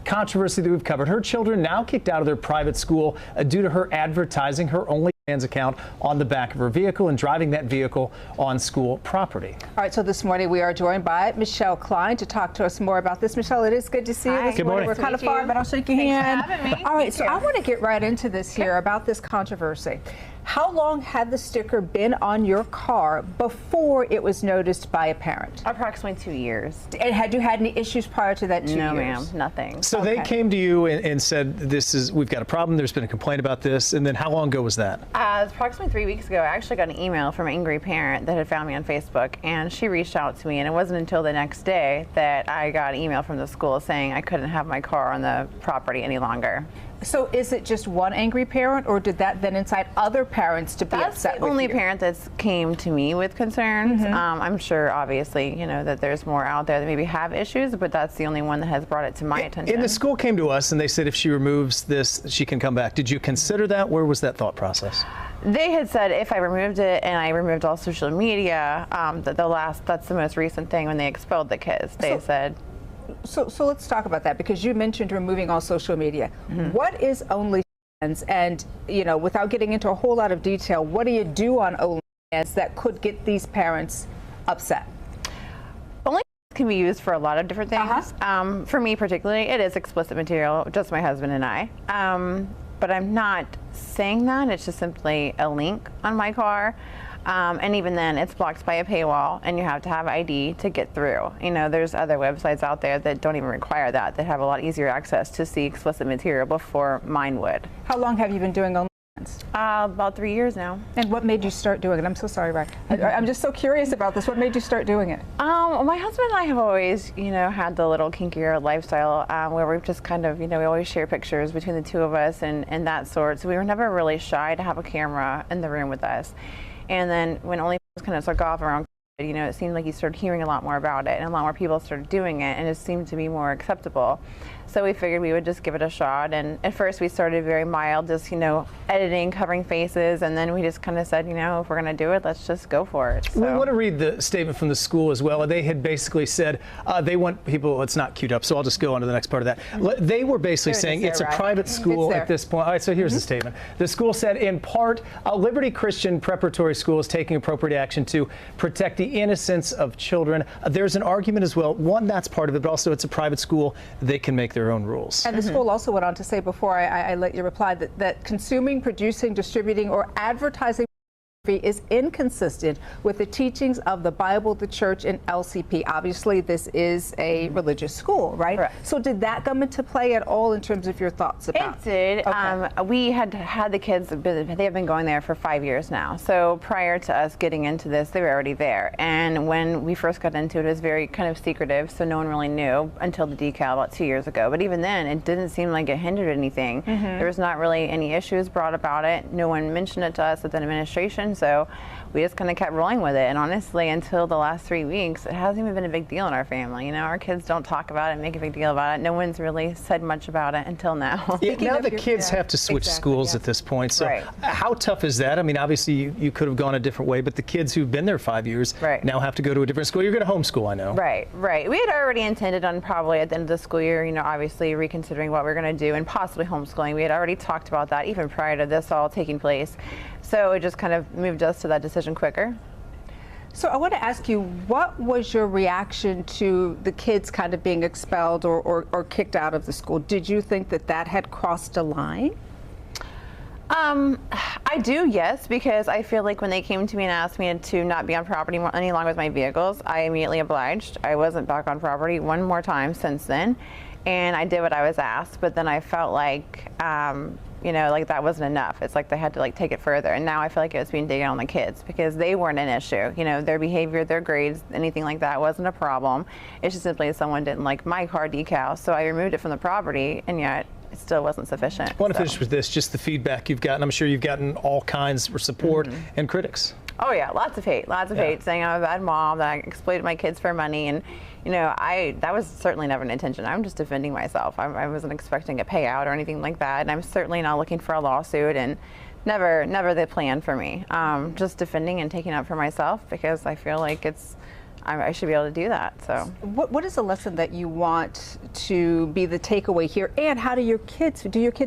controversy that we've covered. Her children now kicked out of their private school due to her advertising her OnlyFans account on the back of her vehicle and driving that vehicle on school property. All right, so this morning we are joined by Michelle Klein to talk to us more about this. Michelle, it is good to see you this morning. We're kind of far, but I'll shake your hand. Thanks for having me. All right, so I want to get right into this here about this controversy. How long had the sticker been on your car before it was noticed by a parent? Approximately 2 years. And had you had any issues prior to that 2 years? No, ma'am, nothing. So they came to you and said, we've got a problem, there's been a complaint about this, and then how long ago was that? Approximately 3 weeks ago, I actually got an email from an angry parent that had found me on Facebook, and she reached out to me, and it wasn't until the next day that I got an email from the school saying I couldn't have my car on the property any longer. So is it just one angry parent, or did that then incite other parents to be upset with you? That's the only parent that's came to me with concerns. I'm sure, obviously, you know, that there's more out there that maybe have issues, but that's the only one that has brought it to my attention. And the school came to us and they said if she removes this, she can come back. Did you consider that? Where was that thought process? They had said if I removed it and I removed all social media, that's the most recent thing when they expelled the kids. They said. So let's talk about that, because you mentioned removing all social media. What is OnlyFans? And, you know, without getting into a whole lot of detail, what do you do on OnlyFans that could get these parents upset? OnlyFans can be used for a lot of different things. For me particularly, it is explicit material, just my husband and I. But I'm not saying that. It's just simply a link on my car. And even then, it's blocked by a paywall, and you have to have ID to get through. You know, there's other websites out there that don't even require that have a lot easier access to see explicit material before mine would. How long have you been doing OnlyFans? About 3 years now. And what made you start doing it? I'm so sorry, Ryan. I'm just so curious about this. What made you start doing it? My husband and I have always, you know, had the little kinkier lifestyle where we've just kind of, you know, we always share pictures between the two of us and that sort. So we were never really shy to have a camera in the room with us. And then when OnlyFans kind of took off around, you know, it seemed like you started hearing a lot more about it, and a lot more people started doing it, and it seemed to be more acceptable. So we figured we would just give it a shot. And at first we started very mild, just, you know, editing, covering faces, and then we just kind of said, you know, if we're going to do it, let's just go for it. So. We want to read the statement from the school as well. They had basically said they want people, it's not queued up, so I'll just go on to the next part of that. They were basically saying it's a private school at this point. All right, so here's the statement. The school said, in part, Liberty Christian Preparatory School is taking appropriate action to protect the innocence of children. There's an argument as well. One, that's part of it, but also it's a private school. They can make their own rules. And the school also went on to say, before I let you reply, that consuming, producing, distributing, or advertising is inconsistent with the teachings of the Bible, the church, and LCP. Obviously, this is a religious school, right? Correct. So did that come into play at all in terms of your thoughts about it? It did. Okay. We had the kids, they have been going there for 5 years now. So prior to us getting into this, they were already there. And when we first got into it, it was very kind of secretive, so no one really knew until the decal about 2 years ago. But even then, it didn't seem like it hindered anything. There was not really any issues brought about it. No one mentioned it to us at the administration. So we just kind of kept rolling with it. And honestly, until the last 3 weeks, it hasn't even been a big deal in our family. You know, our kids don't talk about it, make a big deal about it. No one's really said much about it until now. Yeah, now the kids have to switch schools at this point. So how tough is that? I mean, obviously you could have gone a different way, but the kids who've been there 5 years now have to go to a different school. You're going to homeschool, I know. Right. We had already intended on probably at the end of the school year, you know, obviously reconsidering what we're going to do and possibly homeschooling. We had already talked about that even prior to this all taking place. So it just kind of moved us to that decision quicker. So I want to ask you, what was your reaction to the kids kind of being expelled or kicked out of the school? Did you think that had crossed a line? I do, yes, because I feel like when they came to me and asked me to not be on property any longer with my vehicles, I immediately obliged. I wasn't back on property one more time since then, and I did what I was asked, but then I felt like, you know, like that wasn't enough. It's like they had to like take it further, and now I feel like it was being taken on the kids because they weren't an issue. You know, their behavior, their grades, anything like that wasn't a problem. It's just simply someone didn't like my car decal, so I removed it from the property, and yet it still wasn't sufficient. I want to finish with this, just the feedback you've gotten. I'm sure you've gotten all kinds of support and critics. Oh yeah, lots of hate saying I'm a bad mom, that I exploited my kids for money, and you know, that was certainly never an intention. I'm just defending myself. I wasn't expecting a payout or anything like that, and I'm certainly not looking for a lawsuit, and never the plan for me. Just defending and taking up for myself because I feel like it's I should be able to do that. So what is the lesson that you want to be the takeaway here? And how do your kids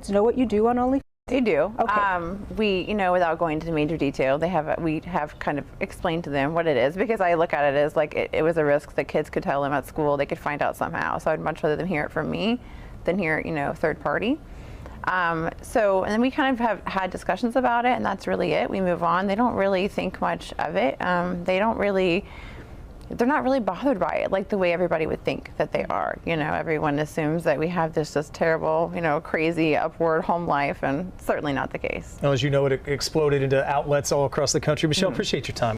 know what you do on OnlyFans? They do. Okay. We, without going into major detail, we have kind of explained to them what it is, because I look at it as like it was a risk that kids could tell them at school. They could find out somehow. So I'd much rather them hear it from me than hear it, third party. And then we kind of have had discussions about it, and that's really it. We move on. They don't really think much of it. They're not really bothered by it like the way everybody would think that they are. Everyone assumes that we have this just terrible, crazy upward home life, and certainly not the case. Well, as you know, it exploded into outlets all across the country. Michelle, appreciate your time.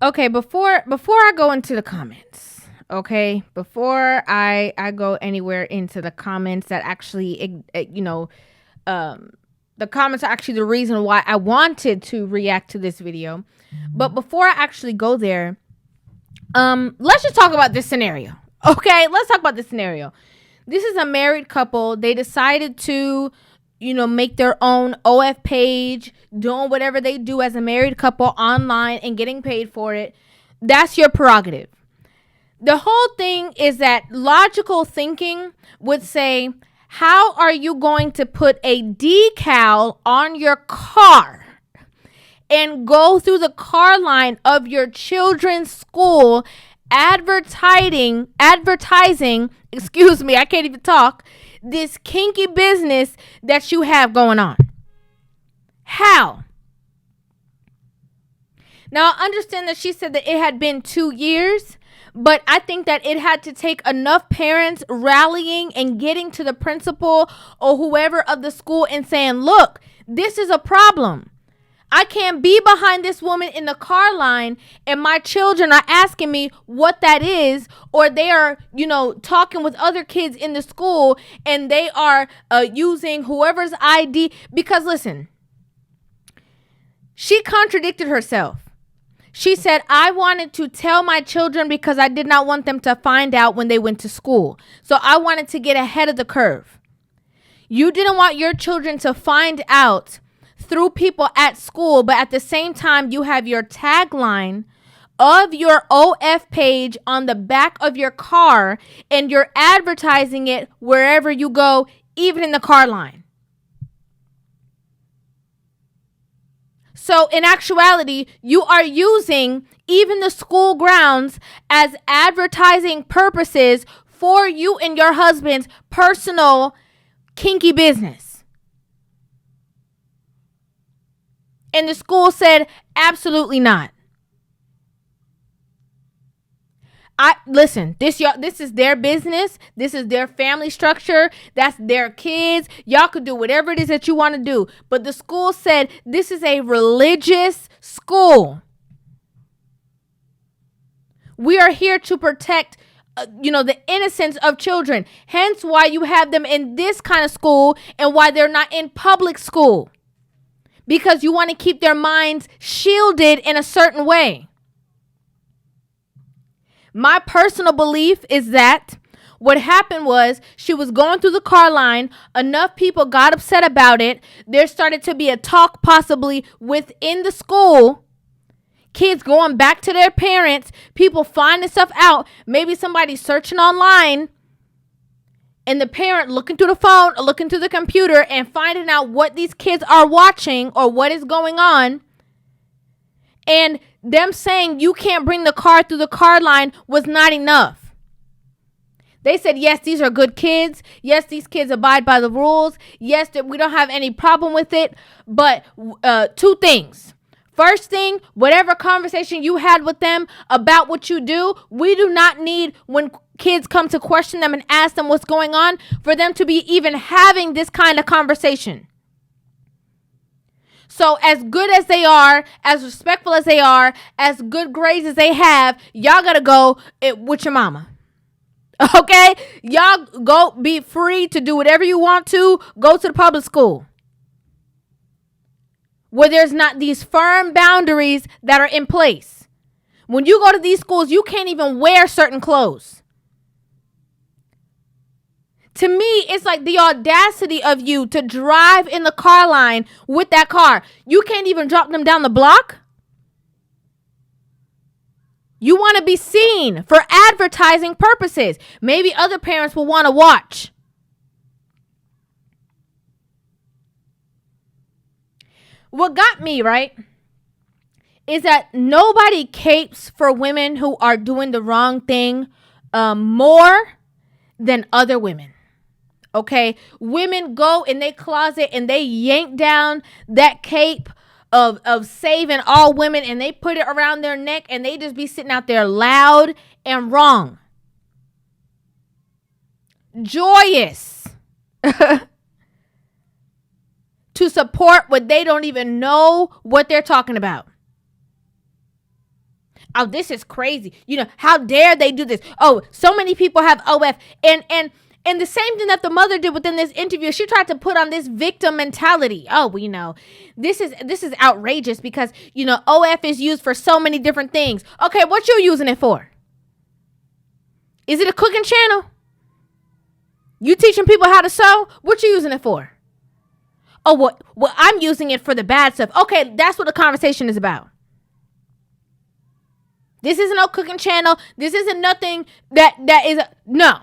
Okay, before I go into the comments, before I go anywhere into the comments that actually, the comments are actually the reason why I wanted to react to this video. But before I actually go there, let's just talk about this scenario. Okay, let's talk about this scenario. This is a married couple. They decided to, make their own OF page, doing whatever they do as a married couple online and getting paid for it. That's your prerogative. The whole thing is that logical thinking would say, how are you going to put a decal on your car and go through the car line of your children's school advertising, excuse me, I can't even talk, this kinky business that you have going on? How? Now, I understand that she said that it had been 2 years, but I think that it had to take enough parents rallying and getting to the principal or whoever of the school and saying, look, this is a problem. I can't be behind this woman in the car line and my children are asking me what that is, or they are, talking with other kids in the school and they are using whoever's ID. Because listen, she contradicted herself. She said, I wanted to tell my children because I did not want them to find out when they went to school. So I wanted to get ahead of the curve. You didn't want your children to find out through people at school, but at the same time, you have your tagline of your OF page on the back of your car, and you're advertising it wherever you go, even in the car line. So in actuality, you are using even the school grounds as advertising purposes for you and your husband's personal kinky business. And the school said, absolutely not. Listen, this is their business. This is their family structure. That's their kids. Y'all could do whatever it is that you want to do. But the school said this is a religious school. We are here to protect, the innocence of children. Hence why you have them in this kind of school and why they're not in public school. Because you want to keep their minds shielded in a certain way. My personal belief is that what happened was she was going through the car line. Enough people got upset about it. There started to be a talk possibly within the school. Kids going back to their parents. People finding stuff out. Maybe somebody searching online. And the parent looking through the phone or looking through the computer and finding out what these kids are watching or what is going on. And them saying you can't bring the car through the car line was not enough. They said, yes, these are good kids. Yes, these kids abide by the rules. Yes, that we don't have any problem with it. But two things. First thing, whatever conversation you had with them about what you do, we do not need when kids come to question them and ask them what's going on for them to be even having this kind of conversation. So as good as they are, as respectful as they are, as good grades as they have, y'all gotta go with your mama. Okay? Y'all go be free to do whatever you want to. Go to the public school, where there's not these firm boundaries that are in place. When you go to these schools, you can't even wear certain clothes. To me, it's like the audacity of you to drive in the car line with that car. You can't even drop them down the block. You want to be seen for advertising purposes. Maybe other parents will want to watch. What got me, right, is that nobody capes for women who are doing the wrong thing more than other women. Okay? Women go in their closet and they yank down that cape of saving all women, and they put it around their neck, and they just be sitting out there loud and wrong. Joyous to support what they don't even know what they're talking about. Oh, this is crazy. You know, how dare they do this? Oh, so many people have OF. And the same thing that the mother did within this interview, she tried to put on this victim mentality. Oh, we know this is outrageous because, you know, OF is used for so many different things. Okay, what you using it for? Is it a cooking channel? You teaching people how to sew? What you using it for? Oh, well, I'm using it for the bad stuff. Okay, that's what the conversation is about. This isn't no cooking channel. This isn't nothing that is no.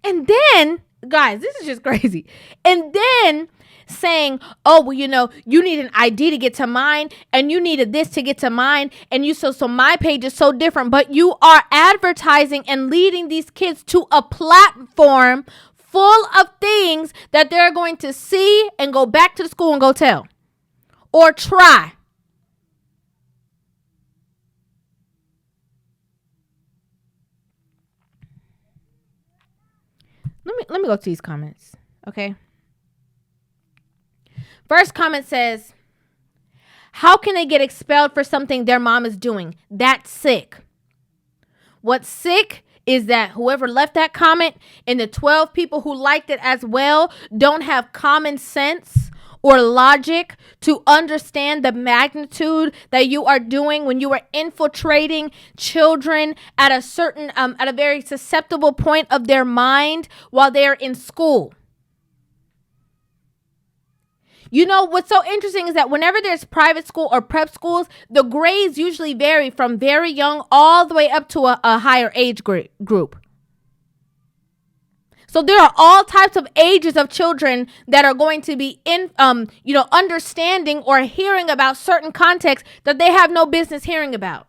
And then, guys, this is just crazy. And then saying, oh, well, you know, you need an ID to get to mine, and you needed this to get to mine, and you so my page is so different. But you are advertising and leading these kids to a platform full of things that they're going to see and go back to the school and go tell or try. Let me go to these comments, okay? First comment says, how can they get expelled for something their mom is doing? That's sick. What's sick is that whoever left that comment and the 12 people who liked it as well don't have common sense or logic to understand the magnitude that you are doing when you are infiltrating children at a certain, at a very susceptible point of their mind while they're in school. You know, what's so interesting is that whenever there's private school or prep schools, the grades usually vary from very young all the way up to a higher age group. So there are all types of ages of children that are going to be understanding or hearing about certain contexts that they have no business hearing about.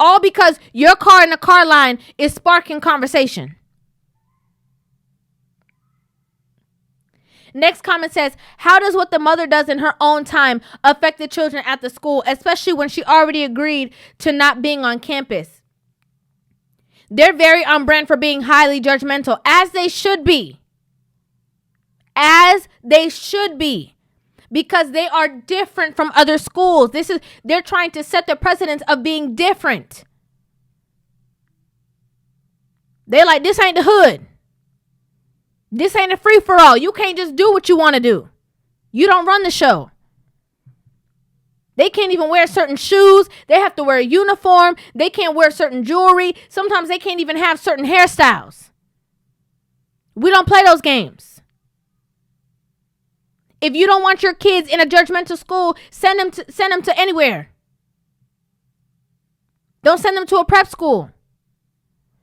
All because your car in the car line is sparking conversation. Next comment says, how does what the mother does in her own time affect the children at the school, especially when she already agreed to not being on campus? They're very on brand for being highly judgmental, as they should be. As they should be. Because they are different from other schools. They're trying to set the precedence of being different. They're like, this ain't the hood. This ain't a free-for-all. You can't just do what you want to do. You don't run the show. They can't even wear certain shoes. They have to wear a uniform. They can't wear certain jewelry. Sometimes they can't even have certain hairstyles. We don't play those games. If you don't want your kids in a judgmental school, send them to anywhere. Don't send them to a prep school.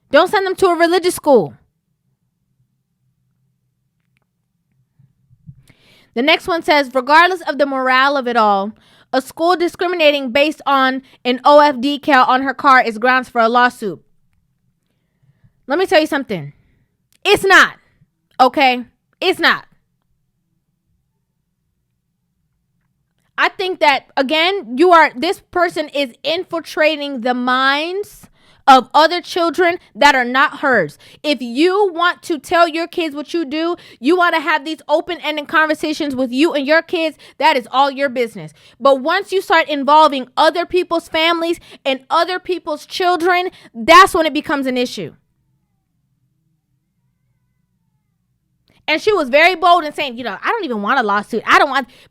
Don't send them to a religious school. The next one says, regardless of the morale of it all, a school discriminating based on an OF decal on her car is grounds for a lawsuit. Let me tell you something. It's not. Okay? It's not. I think that, again, this person is infiltrating the minds of other children that are not hers. If you want to tell your kids what you do, you want to have these open-ended conversations with you and your kids, that is all your business. But once you start involving other people's families and other people's children, that's when it becomes an issue. And she was very bold in saying, I don't even want a lawsuit.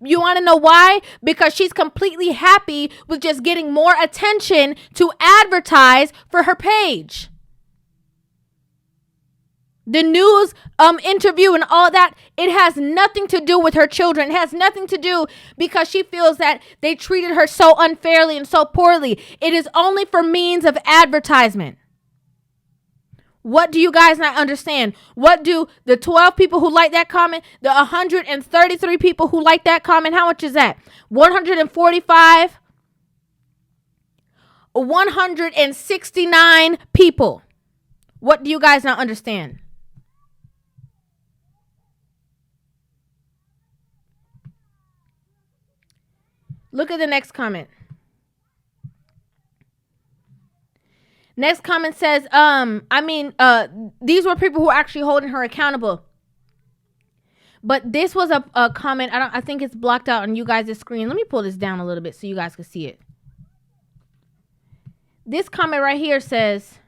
You want to know why? Because she's completely happy with just getting more attention to advertise for her page. the news interview and all that, it has nothing to do with her children. It has nothing to do because she feels that they treated her so unfairly and so poorly. It is only for means of advertisement. What do you guys not understand? What do the 12 people who like that comment, the 133 people who like that comment, how much is that? 145, 169 people. What do you guys not understand? Look at the next comment. Next comment says, these were people who were actually holding her accountable. But this was a comment. I think it's blocked out on you guys' screen. Let me pull this down a little bit so you guys can see it. This comment right here says,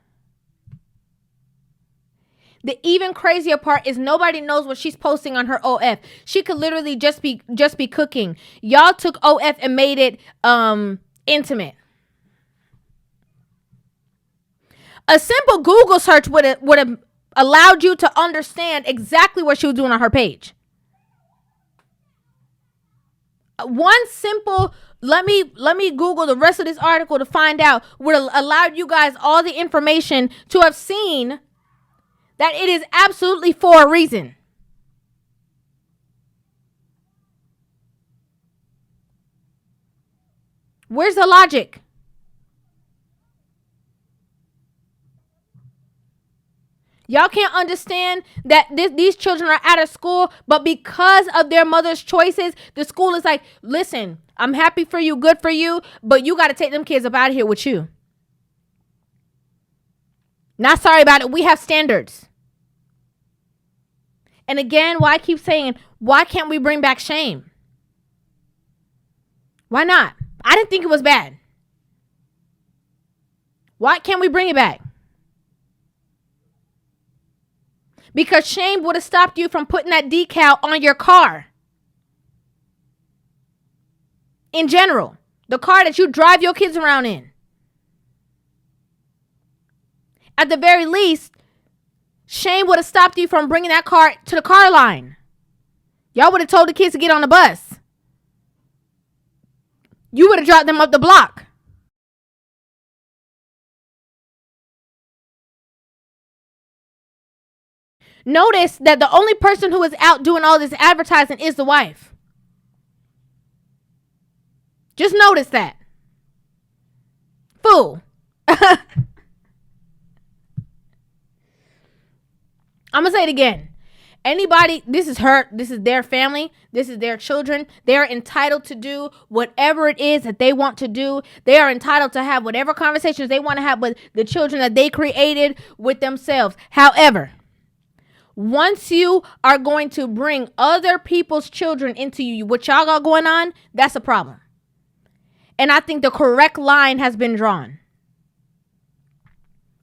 the even crazier part is nobody knows what she's posting on her OF. She could literally just be cooking. Y'all took OF and made it intimate. A simple Google search would have allowed you to understand exactly what she was doing on her page. One simple, let me Google the rest of this article to find out, would have allowed you guys all the information to have seen that it is absolutely for a reason. Where's the logic? Y'all can't understand that these children are out of school, but because of their mother's choices, the school is like, listen, I'm happy for you, good for you, but you got to take them kids up out of here with you. Not sorry about it. We have standards. And again, why I keep saying, why can't we bring back shame? Why not? I didn't think it was bad. Why can't we bring it back? Because shame would have stopped you from putting that decal on your car. In general, the car that you drive your kids around in. At the very least, shame would have stopped you from bringing that car to the car line. Y'all would have told the kids to get on the bus. You would have dropped them up the block. Notice that the only person who is out doing all this advertising is the wife. Just notice that. Fool. I'm going to say it again. Anybody, this is her, this is their family, this is their children. They are entitled to do whatever it is that they want to do. They are entitled to have whatever conversations they want to have with the children that they created with themselves. However, once you are going to bring other people's children into you, what y'all got going on, that's a problem. And I think the correct line has been drawn.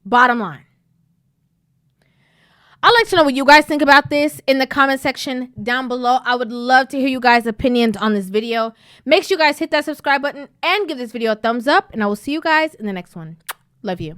Bottom line. I'd like to know what you guys think about this in the comment section down below. I would love to hear you guys' opinions on this video. Make sure you guys hit that subscribe button and give this video a thumbs up. And I will see you guys in the next one. Love you.